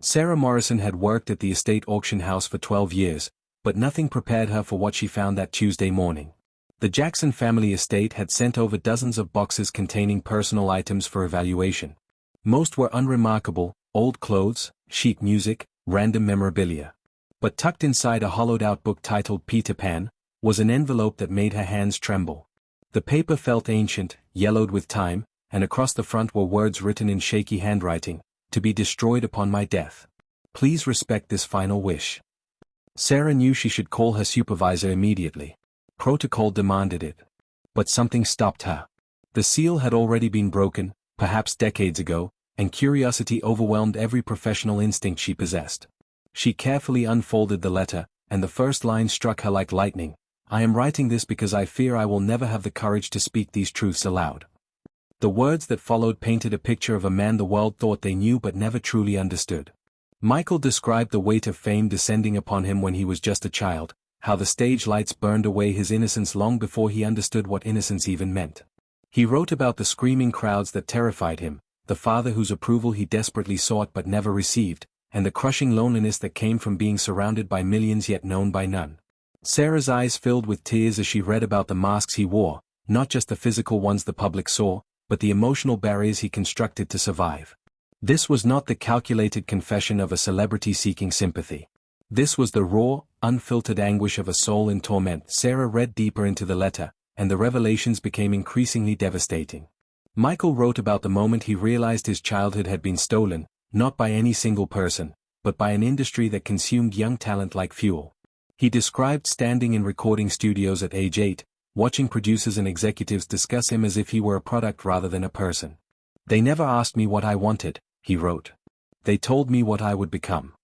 Sarah Morrison had worked at the estate auction house for 12 years, but nothing prepared her for what she found that Tuesday morning. The Jackson family estate had sent over dozens of boxes containing personal items for evaluation. Most were unremarkable, old clothes, sheet music, random memorabilia. But tucked inside a hollowed-out book titled Peter Pan, was an envelope that made her hands tremble. The paper felt ancient, yellowed with time, and across the front were words written in shaky handwriting, "To be destroyed upon my death. Please respect this final wish." Sarah knew she should call her supervisor immediately. Protocol demanded it. But something stopped her. The seal had already been broken, perhaps decades ago, and curiosity overwhelmed every professional instinct she possessed. She carefully unfolded the letter, and the first line struck her like lightning. "I am writing this because I fear I will never have the courage to speak these truths aloud." The words that followed painted a picture of a man the world thought they knew but never truly understood. Michael described the weight of fame descending upon him when he was just a child, how the stage lights burned away his innocence long before he understood what innocence even meant. He wrote about the screaming crowds that terrified him, the father whose approval he desperately sought but never received, and the crushing loneliness that came from being surrounded by millions yet known by none. Sarah's eyes filled with tears as she read about the masks he wore, not just the physical ones the public saw, but the emotional barriers he constructed to survive. This was not the calculated confession of a celebrity seeking sympathy. This was the raw, unfiltered anguish of a soul in torment. Sarah read deeper into the letter, and the revelations became increasingly devastating. Michael wrote about the moment he realized his childhood had been stolen, not by any single person, but by an industry that consumed young talent like fuel. He described standing in recording studios at age 8, watching producers and executives discuss him as if he were a product rather than a person. "They never asked me what I wanted," he wrote. "They told me what I would become."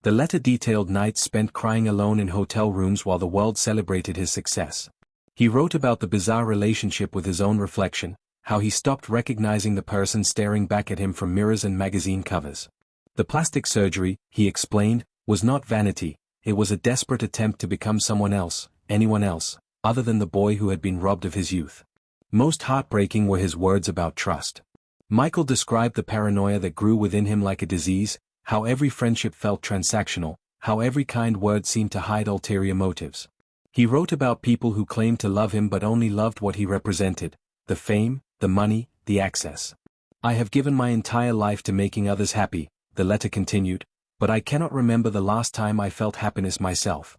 The letter detailed nights spent crying alone in hotel rooms while the world celebrated his success. He wrote about the bizarre relationship with his own reflection, how he stopped recognizing the person staring back at him from mirrors and magazine covers. The plastic surgery, he explained, was not vanity, it was a desperate attempt to become someone else, anyone else, other than the boy who had been robbed of his youth. Most heartbreaking were his words about trust. Michael described the paranoia that grew within him like a disease, how every friendship felt transactional, how every kind word seemed to hide ulterior motives. He wrote about people who claimed to love him but only loved what he represented, the fame, the money, the access. "I have given my entire life to making others happy," the letter continued, "but I cannot remember the last time I felt happiness myself."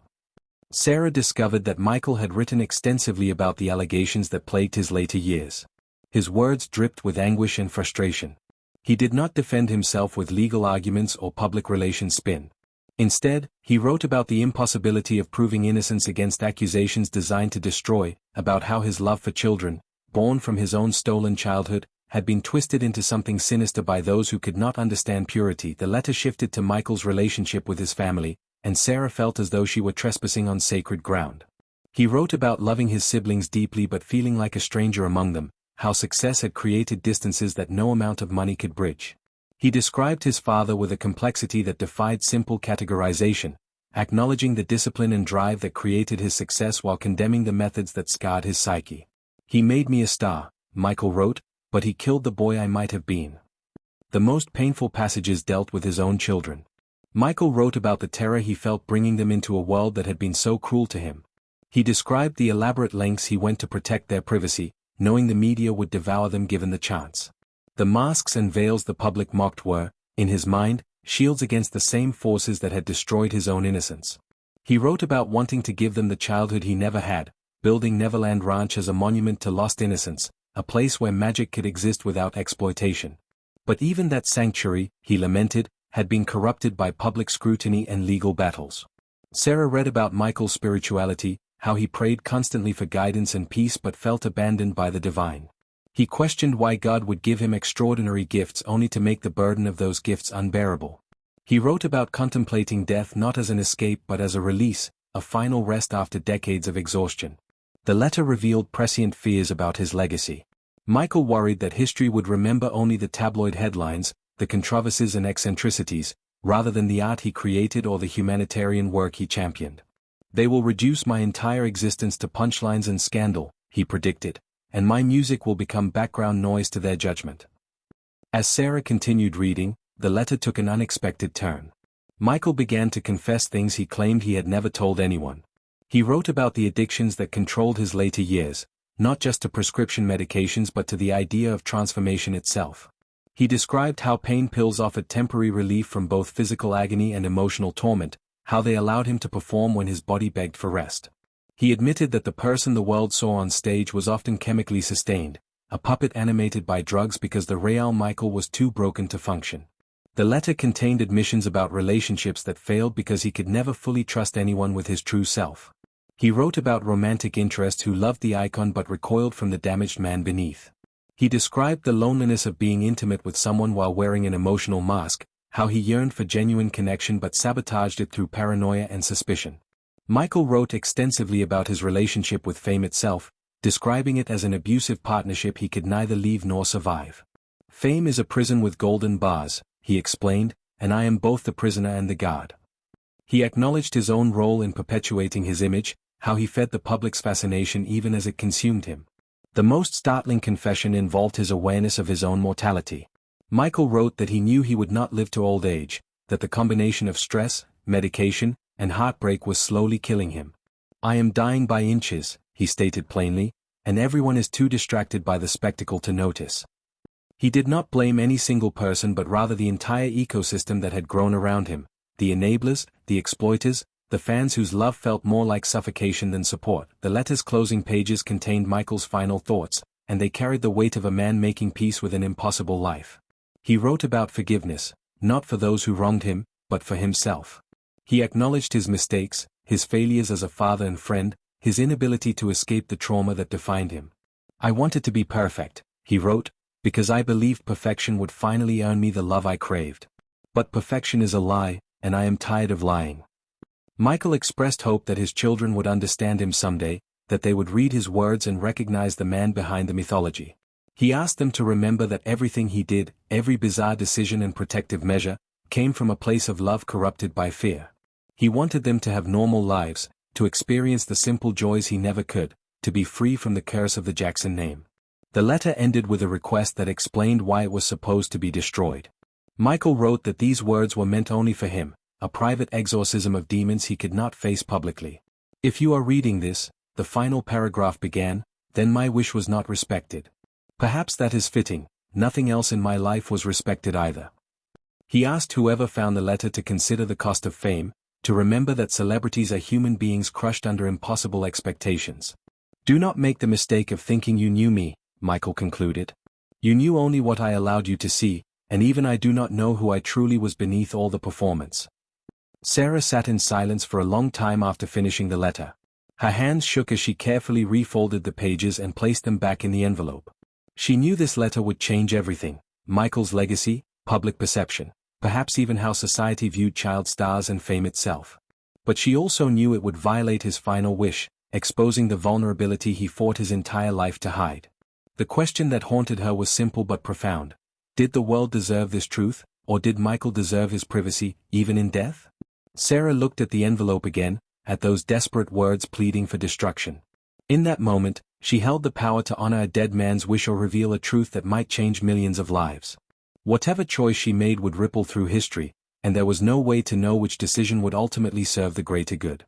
Sarah discovered that Michael had written extensively about the allegations that plagued his later years. His words dripped with anguish and frustration. He did not defend himself with legal arguments or public relations spin. Instead, he wrote about the impossibility of proving innocence against accusations designed to destroy, about how his love for children, born from his own stolen childhood, had been twisted into something sinister by those who could not understand purity. The letter shifted to Michael's relationship with his family, and Sarah felt as though she were trespassing on sacred ground. He wrote about loving his siblings deeply but feeling like a stranger among them, how success had created distances that no amount of money could bridge. He described his father with a complexity that defied simple categorization, acknowledging the discipline and drive that created his success while condemning the methods that scarred his psyche. "He made me a star," Michael wrote, "but he killed the boy I might have been." The most painful passages dealt with his own children. Michael wrote about the terror he felt bringing them into a world that had been so cruel to him. He described the elaborate lengths he went to protect their privacy, knowing the media would devour them given the chance. The masks and veils the public mocked were, in his mind, shields against the same forces that had destroyed his own innocence. He wrote about wanting to give them the childhood he never had, building Neverland Ranch as a monument to lost innocence, a place where magic could exist without exploitation. But even that sanctuary, he lamented, had been corrupted by public scrutiny and legal battles. Sarah read about Michael's spirituality, how he prayed constantly for guidance and peace but felt abandoned by the divine. He questioned why God would give him extraordinary gifts only to make the burden of those gifts unbearable. He wrote about contemplating death not as an escape but as a release, a final rest after decades of exhaustion. The letter revealed prescient fears about his legacy. Michael worried that history would remember only the tabloid headlines, the controversies and eccentricities, rather than the art he created or the humanitarian work he championed. "They will reduce my entire existence to punchlines and scandal," he predicted, "and my music will become background noise to their judgment." As Sarah continued reading, the letter took an unexpected turn. Michael began to confess things he claimed he had never told anyone. He wrote about the addictions that controlled his later years, not just to prescription medications but to the idea of transformation itself. He described how pain pills offered temporary relief from both physical agony and emotional torment, how they allowed him to perform when his body begged for rest. He admitted that the person the world saw on stage was often chemically sustained, a puppet animated by drugs because the real Michael was too broken to function. The letter contained admissions about relationships that failed because he could never fully trust anyone with his true self. He wrote about romantic interest who loved the icon but recoiled from the damaged man beneath. He described the loneliness of being intimate with someone while wearing an emotional mask, how he yearned for genuine connection but sabotaged it through paranoia and suspicion. Michael wrote extensively about his relationship with fame itself, describing it as an abusive partnership he could neither leave nor survive. Fame is a prison with golden bars, he explained, and I am both the prisoner and the guard. He acknowledged his own role in perpetuating his image, how he fed the public's fascination even as it consumed him. The most startling confession involved his awareness of his own mortality. Michael wrote that he knew he would not live to old age, that the combination of stress, medication, and heartbreak was slowly killing him. I am dying by inches, he stated plainly, and everyone is too distracted by the spectacle to notice. He did not blame any single person but rather the entire ecosystem that had grown around him, the enablers, the exploiters, the fans whose love felt more like suffocation than support. The letter's closing pages contained Michael's final thoughts, and they carried the weight of a man making peace with an impossible life. He wrote about forgiveness, not for those who wronged him, but for himself. He acknowledged his mistakes, his failures as a father and friend, his inability to escape the trauma that defined him. I wanted to be perfect, he wrote, because I believed perfection would finally earn me the love I craved. But perfection is a lie, and I am tired of lying. Michael expressed hope that his children would understand him someday, that they would read his words and recognize the man behind the mythology. He asked them to remember that everything he did, every bizarre decision and protective measure, came from a place of love corrupted by fear. He wanted them to have normal lives, to experience the simple joys he never could, to be free from the curse of the Jackson name. The letter ended with a request that explained why it was supposed to be destroyed. Michael wrote that these words were meant only for him, a private exorcism of demons he could not face publicly. If you are reading this, the final paragraph began, then my wish was not respected. Perhaps that is fitting, nothing else in my life was respected either. He asked whoever found the letter to consider the cost of fame, to remember that celebrities are human beings crushed under impossible expectations. Do not make the mistake of thinking you knew me, Michael concluded. You knew only what I allowed you to see, and even I do not know who I truly was beneath all the performance. Sarah sat in silence for a long time after finishing the letter. Her hands shook as she carefully refolded the pages and placed them back in the envelope. She knew this letter would change everything, Michael's legacy, public perception, perhaps even how society viewed child stars and fame itself. But she also knew it would violate his final wish, exposing the vulnerability he fought his entire life to hide. The question that haunted her was simple but profound. Did the world deserve this truth, or did Michael deserve his privacy, even in death? Sarah looked at the envelope again, at those desperate words pleading for destruction. In that moment, she held the power to honor a dead man's wish or reveal a truth that might change millions of lives. Whatever choice she made would ripple through history, and there was no way to know which decision would ultimately serve the greater good.